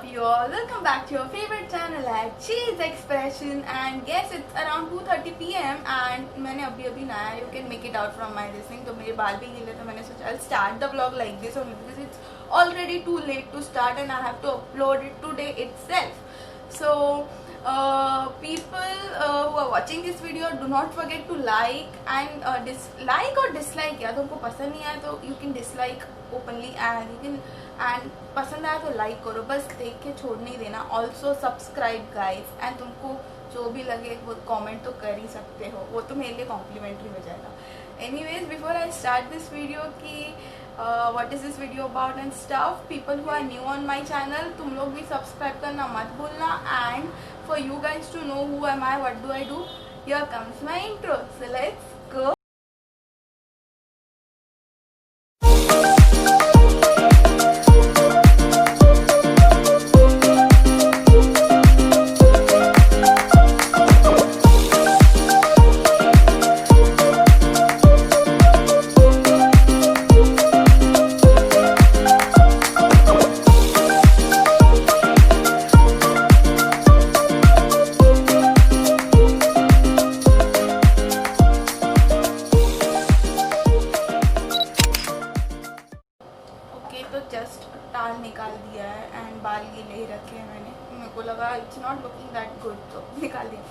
up you all? Welcome back to your favorite channel at Cheese Expression. And yes, it's around 2:30 PM and मैंने अभी नया, you can make it out from my listening, तो मेरे बाल भी गीले, तो मैंने सोचा I'll start the vlog like this only because it's already too late to start and I have to upload it today itself. So people who are watching this video, do not forget to like and dislike or dislike. या तो उनको पसंद नहीं आया तो you can dislike openly and you can and पसंद आया तो लाइक करो, बस देख के छोड़ नहीं देना. ऑल्सो सब्सक्राइब गाइज, एंड तुमको जो भी लगे वो कमेंट तो कर ही सकते हो, वो तो मेरे लिए कॉम्प्लीमेंट्री हो जाएगा. Anyways, before I start this video की what is this video about and stuff, people who are new on my channel, तुम लोग भी सब्सक्राइब करना मत भूलना. And for you guys to know who am I, what do I do, here comes my intro. So let's go. तो just टाल निकाल दिया है एंड बाल गीले ही रखे हैं मैंने, मेरे को लगा it's not looking that good तो निकाल दिया.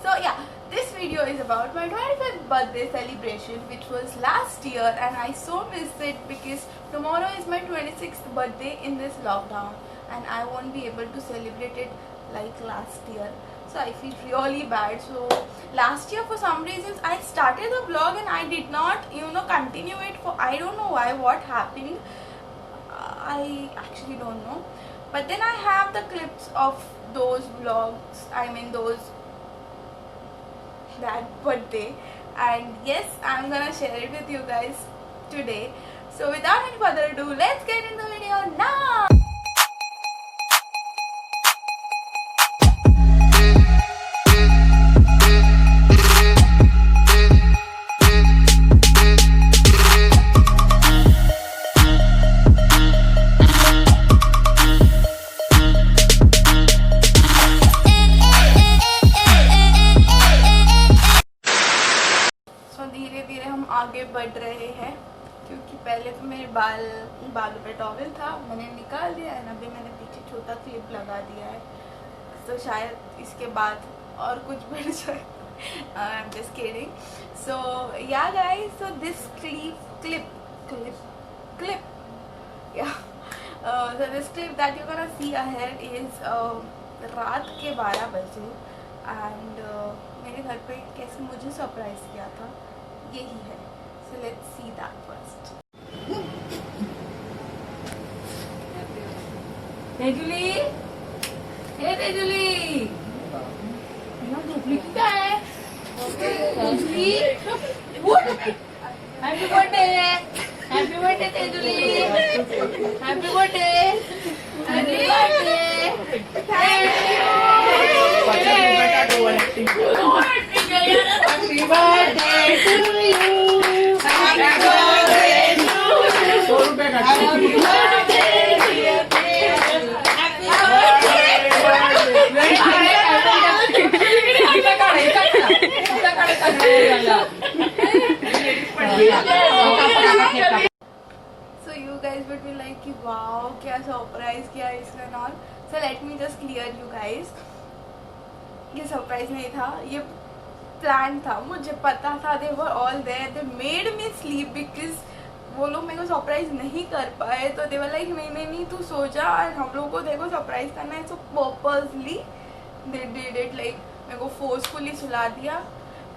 सो या, this video is about my 25th birthday celebration which was last year and I so miss it because tomorrow is my 26th birthday in this lockdown and I won't be able to celebrate it like last year. So I feel really bad. So last year for some reasons I started the vlog and I did not continue it for I don't know why, what happened. I actually don't know, but then I have the clips of those vlogs, I mean that birthday, and yes, I'm gonna share it with you guys today. So without any further ado, let's get in the video now. धीरे धीरे हम आगे बढ़ रहे हैं क्योंकि पहले तो मेरे बालों पे टॉवल था, मैंने निकाल दिया है, अभी मैंने पीछे छोटा क्लिप लगा दिया है, तो शायद इसके बाद और कुछ बढ़ जाए. I am just kidding. So yeah guys, so this clip yeah so this clip that you're gonna see ahead is रात के 12 बजे एंड मेरे घर पे कैसे मुझे सरप्राइज किया था यही है. So let's see that first. Tejuli, hey Tejuli, यहाँ झोपड़ी की क्या है? Tejuli, happy birthday, happy birthday Tejuli, happy birthday, happy birthday, thank you. Happy birthday to you. Happy birthday to you. Happy birthday dear Teju. Happy birthday. So you guys would be like, wow, क्या surprise किया इसने नॉन. So let me just clear you guys. ये surprise नहीं था, ये plan था, मुझे पता था. They were all there, they made me sleep because वो लोग मेरे को सरप्राइज नहीं कर पाए, तो दे वर लाइक नहीं तू सो जा और हम लोग को देखो सरप्राइज करना है. So purposely they did it, like मेरे को फोर्सफुली सुला दिया.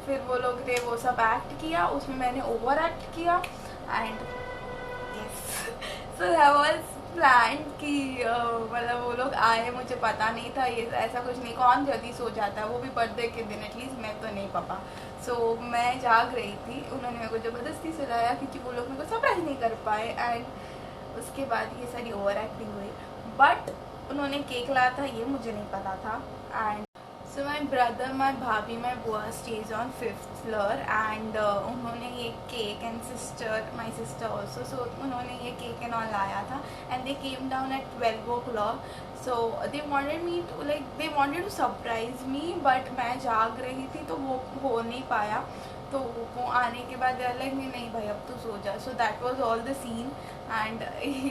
फिर वो लोग ने वो सब एक्ट किया, उसमें मैंने ओवर एक्ट किया and yes, so that was plan कि मतलब वो लोग आए, मुझे पता नहीं था ये ऐसा कुछ नहीं. कौन जल्दी सो जाता है, वो भी बर्थडे के दिन, एटलीस्ट मैं तो नहीं पापा. सो मैं जाग रही थी, उन्होंने मेरे को ज़बरदस्ती सुलाया क्योंकि वो लोग मेरे को सरप्राइज नहीं कर पाए. एंड उसके बाद ये सारी ओवर एक्टिंग हुई, बट उन्होंने केक लाया था ये मुझे नहीं पता था. And So my brother, my bhabhi, my बुआ stays on 5th floor and उन्होंने ये cake and my sister also, so उन्होंने ये cake and all लाया था and they came down at 12 o'clock. So they wanted me to they wanted to surprise me, but मैं जाग रही थी तो वो हो नहीं पाया. तो वो आने के बाद लाइक नहीं भाई अब तो सो जा. So that was all the scene and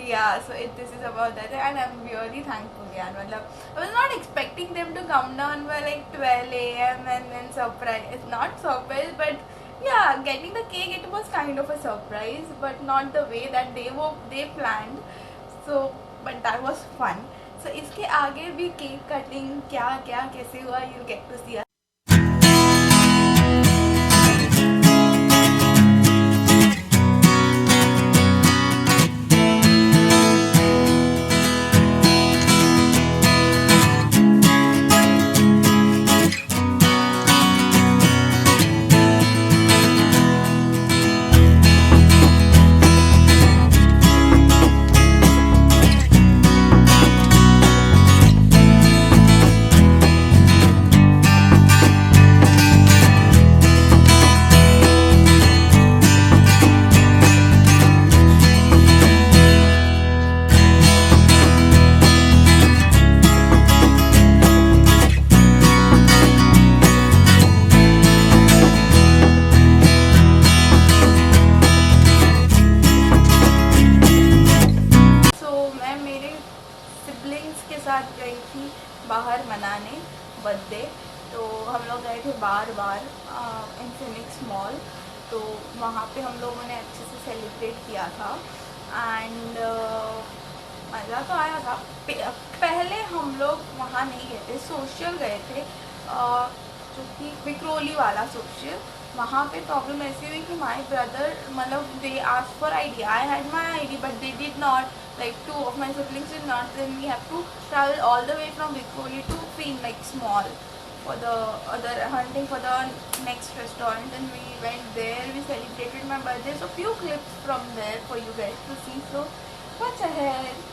yeah so this is about that and I am really thankful यार. मतलब I was not expecting them to come down by like 12 AM and then surprise. It's not surprise but yeah, getting the cake, it was kind of a surprise but not the way that they planned. So but that was fun. So इसके आगे भी cake cutting क्या क्या कैसे हुआ you get to see. बाहर मनाने birthday. तो हम लोग गए थे बार इन्फिनिक्स मॉल. तो वहाँ पे हम लोगों ने अच्छे से सेलिब्रेट किया था एंड मज़ा तो आया था. पहले हम लोग वहाँ नहीं गए थे, सोशल गए थे जो कि विक्रोली वाला सोशल. वहाँ पे प्रॉब्लम ऐसी हुई कि माई ब्रदर मतलब they ask for ID. I had my ID but they did not. Like 2 of my siblings did not. Then we have to travel all the way from Vikoli to Phoenix Mall for the other hunting for the next restaurant. And we went there. We celebrated my birthday. So few clips from there for you guys to see. So watch ahead.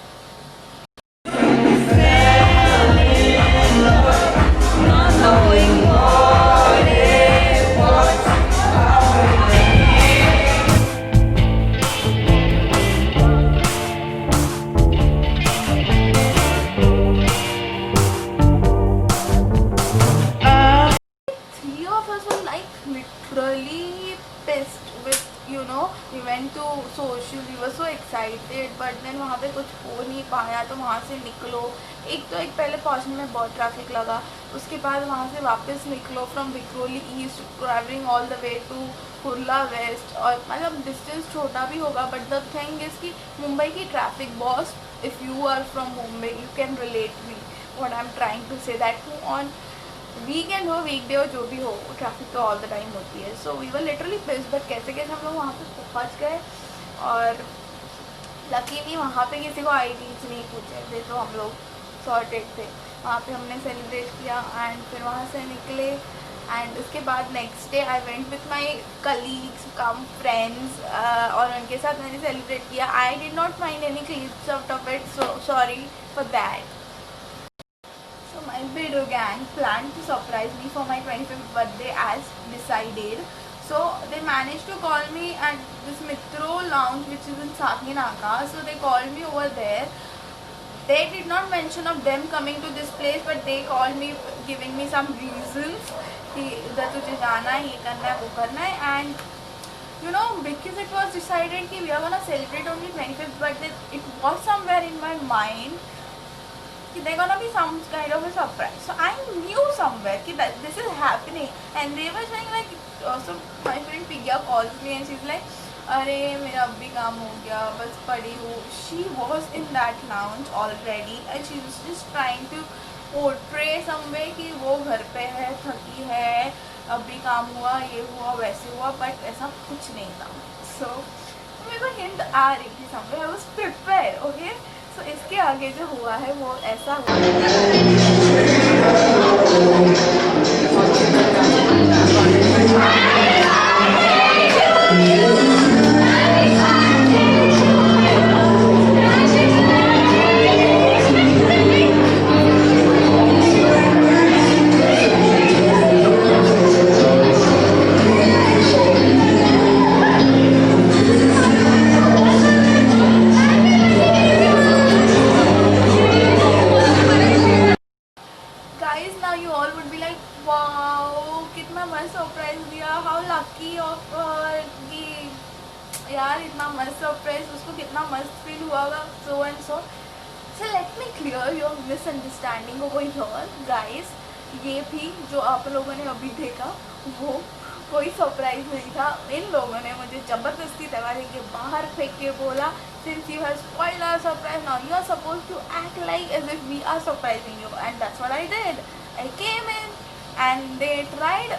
We went to social, we were so excited but then वहाँ पे कुछ हो नहीं पाया. तो वहाँ से निकलो, एक पहले पहुँचने में बहुत ट्रैफिक लगा. उसके बाद वहाँ से वापस निकलो from Vikhroli east travelling all the way to Kurla west. और मतलब डिस्टेंस छोटा भी होगा बट द थिंग इज़ कि मुंबई की traffic boss, if you are from Mumbai you can relate me what I am trying to say that on weekend हो weekday हो जो भी हो ट्रैफिक तो ऑल द टाइम होती है. So we were literally pissed but कैसे कैसे हम लोग वहाँ पे पहुँच गए. और लकीली वहाँ पे किसी को IDs नहीं पूछे थे तो हम लोग सॉर्टेड थे. वहाँ पे हमने सेलिब्रेट किया एंड फिर वहाँ से निकले. एंड उसके बाद next day I went with my colleagues come friends और उनके साथ मैंने सेलिब्रेट किया. I did not find any clips out of it, so sorry for that. My Bedo gang planned to surprise me for my 25th birthday as decided. So they managed to call me at this Mitro lounge which is in Sakinaka. So they called me over there. They did not mention of them coming to this place but they called me giving me some reasons कि इधर तुझे जाना है, ये करना है, वो करना है. And you know because it was decided कि we are gonna celebrate only 25th birthday, it was somewhere in my mind they're gonna be some kind of a surprise. So I knew somewhere that this is happening and they were saying like so my friend Pigya calls me and she's like अरे मेरा अब भी काम हो गया बस पड़ी हूँ. She was in that lounge already and she was just trying to portray somewhere कि वो घर पे है, थकी है, अब भी काम हुआ, ये हुआ, वैसे हुआ, बट ऐसा कुछ नहीं था. So मेरे को हिंट आ रही थी somewhere. I was prepared, okay. तो इसके आगे जो हुआ है वो ऐसा हुआ सरप्राइज, उसको कितना मस्त फील हुआ होगा, so and so let me clear your misunderstanding over here guys. ये भी जो आप लोगों ने अभी देखा वो कोई सरप्राइज नहीं था। इन लोगों ने मुझे ज़बरदस्ती दरवाजे के बाहर फेंक के बोला, since you have spoiled our surprise, now you are supposed to act like as if we are surprising you, and that's what I did. I came in and they tried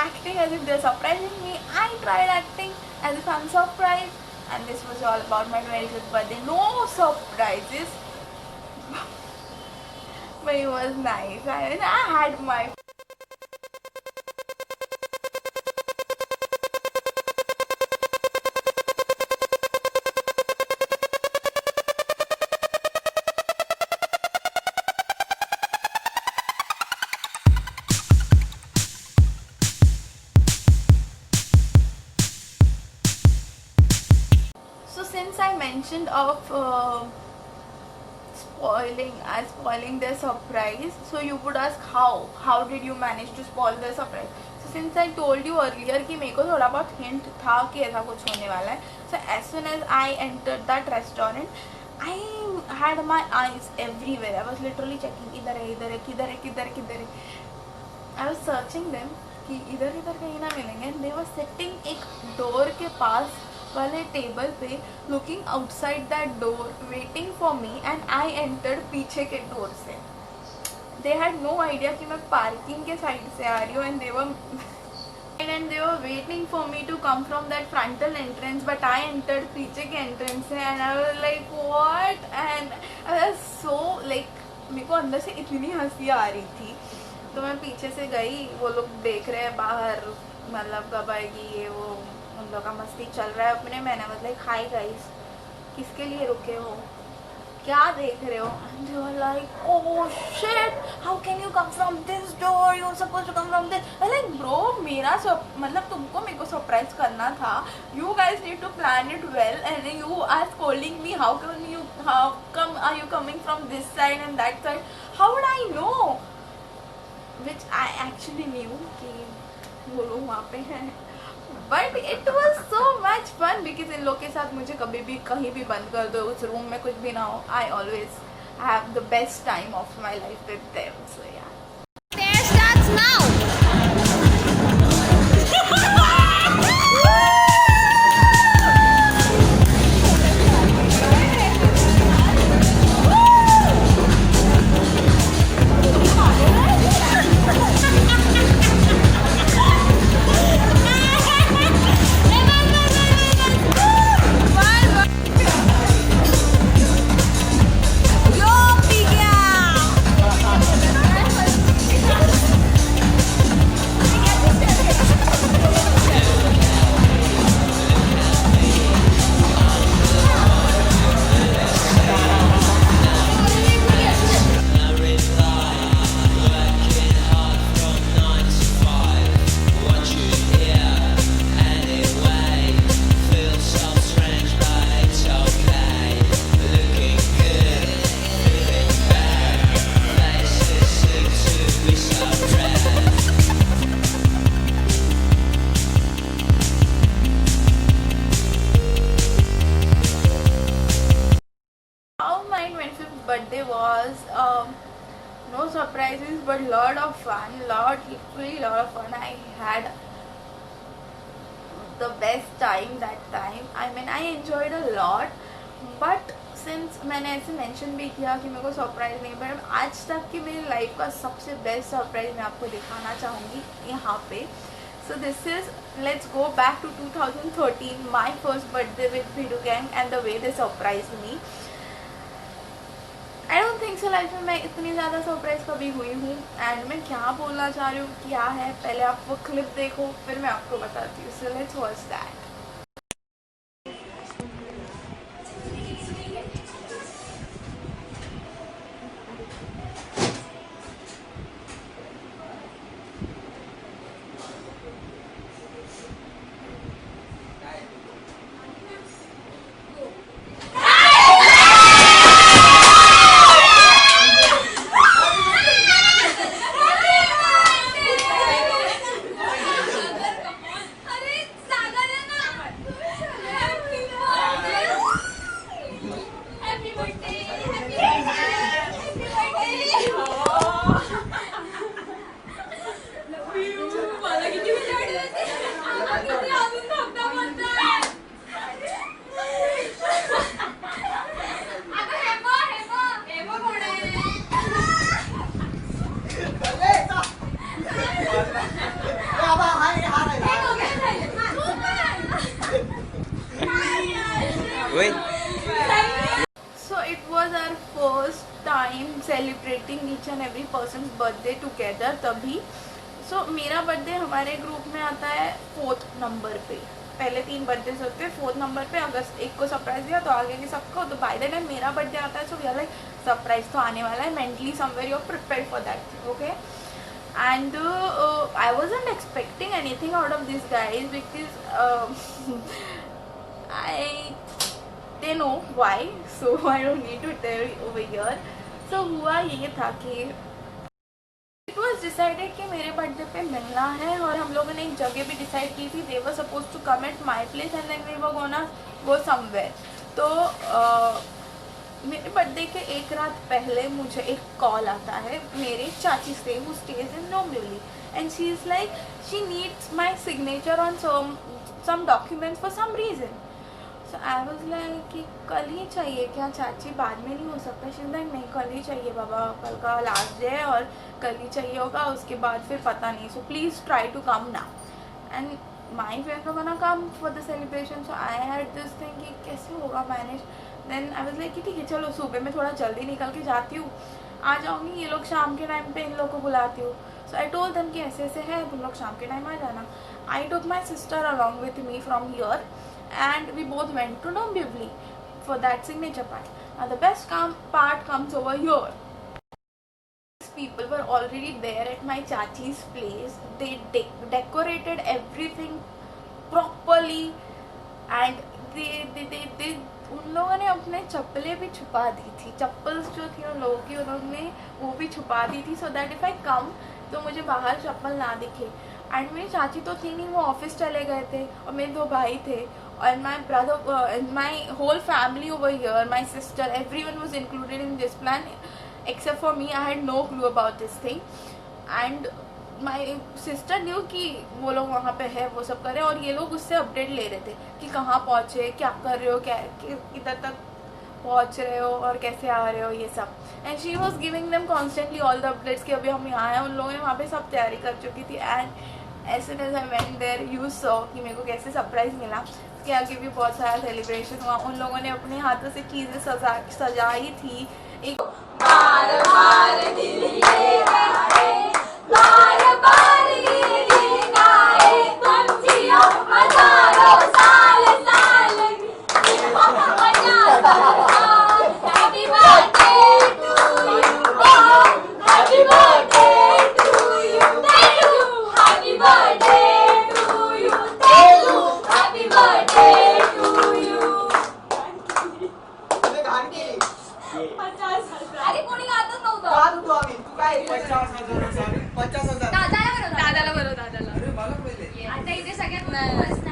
acting as if they're surprising me. I tried acting as if I'm surprised, and this was all about my 25th birthday. No surprises. But it was nice. I had my since I mentioned of spoiling their surprise, so you would ask how did you manage to spoil their surprise. So since I told you earlier कि मेरे को थोड़ा बहुत hint था कि ऐसा कुछ होने वाला है, so as soon as I entered that restaurant, I had my eyes everywhere. I was literally checking इधर है इधर है किधर है किधर है किधर है. I was searching them कि इधर इधर कहीं ना मिलेंगे. They were sitting एक door के पास वाले टेबल पे, looking outside that door, waiting for me, and I entered पीछे के डोर से. दे हैड नो आइडिया कि मैं पार्किंग के साइड से आ रही हूँ, and they were waiting for me to come from that frontal entrance, but I entered पीछे के एंट्रेंस से, and I was like what, and I was so like, मेरे को अंदर से इतनी हंसी आ रही थी. तो मैं पीछे से गई, वो लोग देख रहे हैं बाहर, मतलब कब आएगी ये वो, उन लोग का मस्ती चल रहा है अपने. मैंने मतलब हाय गाइस, किसके लिए रुके हो, क्या देख रहे हो? And they were like oh shit, how can you come from this door, you are supposed to come from this. Like bro, मेरा मतलब तुमको मेरे को सरप्राइज करना था. You guys need to plan it well, and you are scolding me, how come are you coming from this side and that side. How would I know, which I actually knew कि वो लोग वहाँ पे हैं. But it was so much fun, because इन लोग के साथ मुझे कभी भी कहीं भी बंद कर दो, उस रूम में कुछ भी ना हो, I always have the best time of my life with them. So yeah There starts now. birthday was no surprises but lot of fun, literally lot of fun. I had the best time that time. I mean I enjoyed a lot, but since मैंने ऐसे mention भी किया कि मेरे को surprise नहीं, पर आज तक की मेरी लाइफ का सबसे बेस्ट सरप्राइज मैं आपको दिखाना चाहूँगी यहाँ पे. So this is, let's go back to 2013, my first birthday with Bhidu Gang and the way they surprised me. I don't think so life में मैं इतनी ज़्यादा सरप्राइज कभी हुई हूँ. एंड मैं क्या बोलना चाह रही हूँ क्या है, पहले आप वो क्लिप देखो फिर मैं आपको बताती हूँ. So let's watch that. Celebrating each and every person birthday together तभी. सो मेरा बर्थडे हमारे ग्रुप में आता है 4th नंबर पे. पहले 3 बर्थडे होते हैं, 4th नंबर पे. अगर एक को सरप्राइज दिया तो आगे के सबको. तो बाय द टाइम मेरा बर्थडे आता है, so we are like surprise तो आने वाला है. Mentally somewhere you are prepared for that. Okay. And I wasn't expecting anything out of these guys because they know why, so I don't need to tell over here. So हुआ ये था कि it was decided कि मेरे birthday पे मिलना है और हम लोगों ने एक जगह भी डिसाइड की थी. They were supposed to come at my place and then we were gonna go somewhere. तो मेरे बर्थडे के एक रात पहले मुझे एक कॉल आता है मेरे चाची से, who stays in Dombivli, and she is like she needs my signature on some documents for some reason. So I was like कि कल ही चाहिए क्या चाची, बाद में नहीं हो सकता? she was like नहीं, कल ही चाहिए बाबा, कल का लास्ट डे है और कल ही चाहिए होगा, उसके बाद फिर पता नहीं. So please try to come now. And my friends were gonna come for the celebration, so I had this thing कि कैसे होगा manage. Then I was like कि ठीक है चलो सुबह में थोड़ा जल्दी निकल के जाती हूँ, आ जाऊँगी. ये लोग शाम के टाइम पे इन लोग को बुलाती हूँ. सो आई टोल्ड देम कि ऐसे ऐसे है, तुम लोग शाम के टाइम आ जाना. I took my sister along with me from here and we both went to Dombivli for that signature part. Now the best part comes over here. People were already there at my chachi's place. They decorated everything properly and they उन लोगों ने अपने चप्पलें भी छुपा दी थी. चप्पल्स जो थी उन लोगों की उन्होंने वो भी छुपा दी थी, सो दैट इफ़ आई कम तो मुझे बाहर चप्पल ना दिखे. एंड मेरी चाची तो थी नहीं, वो ऑफिस चले गए थे और मेरे 2 भाई थे और my brother, my whole family over here, my sister, everyone was included in this plan except for me. I had no clue about this thing and my sister knew कि वो लोग वहाँ पे है, वो सब कर रहे हैं और ये लोग उससे अपडेट ले रहे थे कि कहाँ पहुँचे, क्या कर रहे हो, क्या किधर तक पहुँच रहे हो और कैसे आ रहे हो, ये सब. And she was giving them constantly all the updates कि अभी हम यहाँ हैं. उन लोगों ने वहाँ पे सब तैयारी कर चुकी थी. And as soon as I went there you saw कि मेरे को कैसे सरप्राइज़ मिला. उसके आगे भी बहुत सारा सेलिब्रेशन हुआ. उन लोगों ने अपने हाथों से चीज़ें सजाई थी. एक बार बार दिल ये गाए, बार बार ये दिल गाए, तुम जियो हजारों साल साल. Happy birthday to you, happy birthday to you, happy birthday to you, happy birthday to you. अरे कोणी गातच नव्हतं. गात होतो आम्ही. तू काय 50,000 50,000 दादाला बरोबर दादाला. अरे मला पहिले आता इथे सगळ्यात मस्त.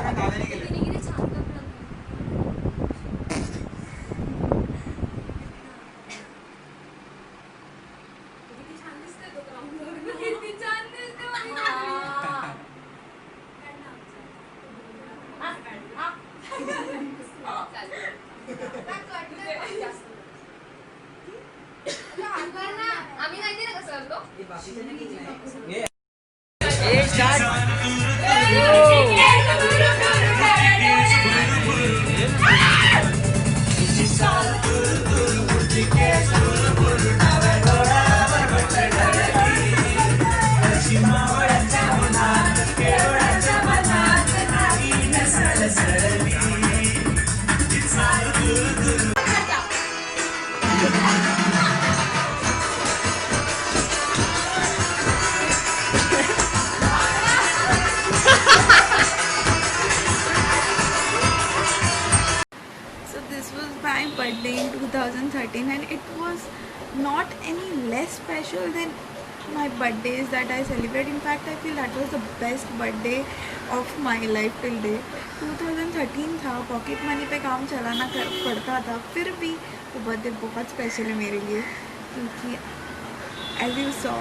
दादाने गेले. किती छान कपडा. किती छान दिसतोय तो ग्राउंडवर. किती छान दिसतोय. आम्ही माहिती ना कसं करतो. My birthday in 2013 and it was not any less special than my birthdays that I celebrate. In fact, I feel that was the best birthday of my life till date. 2013 था, पॉकेट मनी पे काम चलाना पड़ता था, फिर भी वो birthday बहुत स्पेशल है मेरे लिए क्योंकि एज यू सॉ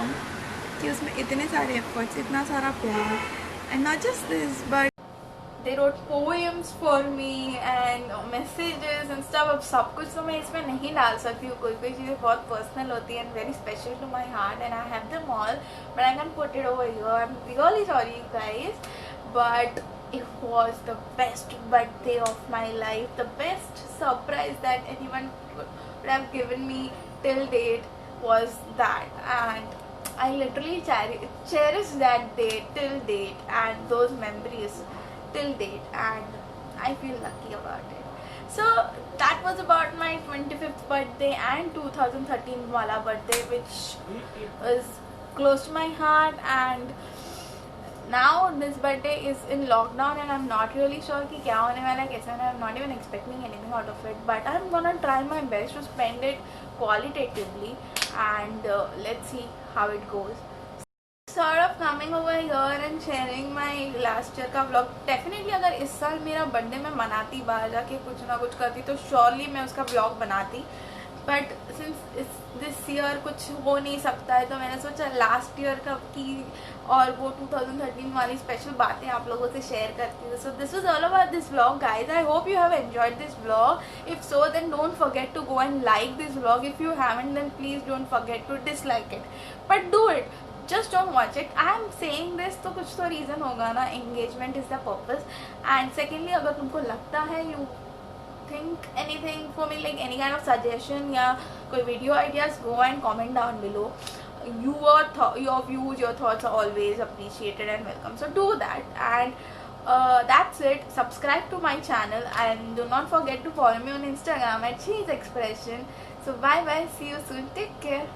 कि उसमें इतने सारे एफर्ट्स, इतना सारा प्यार. And not just this but they wrote poems for me and messages and stuff. अब सब कुछ तो मैं इसमें नहीं डाल सकती हूँ, कोई चीज़ें बहुत पर्सनल होती हैं and very special to my heart and I have them all but I can't put it over here. I'm really sorry you guys, but it was the best birthday of my life, the best surprise that anyone would have given me till date was that, and I literally cherish that day till date and those memories till date, and I feel lucky about it. So that was about my 25th birthday and 2013 wala birthday, which was close to my heart. And now this birthday is in lockdown and I'm not really sure कि क्या होने वाला है, कैसे होने वाला है. I'm not even expecting anything out of it, but I'm gonna try my best to spend it qualitatively, and let's see how it goes. Sort of coming over here and sharing my last year का vlog. Definitely अगर इस साल मेरा birthday मैं मनाती, बाहर जाके कुछ ना कुछ करती, तो surely मैं उसका vlog बनाती. बट सिंस दिस ईयर कुछ हो नहीं सकता है, तो मैंने सोचा लास्ट ईयर का की और वो 2013 वाली स्पेशल बातें आप लोगों से शेयर करती हूँ. So this was all about this vlog guys. I hope you have enjoyed this vlog. If so then don't forget to go and like this vlog. If you haven't then please don't forget to dislike it, but do it. Just don't watch it. I am saying this तो कुछ तो reason होगा ना. Engagement is the purpose. And secondly, अगर तुमको लगता है you think anything for me, like any kind of suggestion या कोई video ideas, go and comment down below. Your views, your thoughts are always appreciated and welcome. So do that. And that's it. Subscribe to my channel and do not forget to follow me on Instagram at Cheese Expression. So bye bye. See you soon. Take care.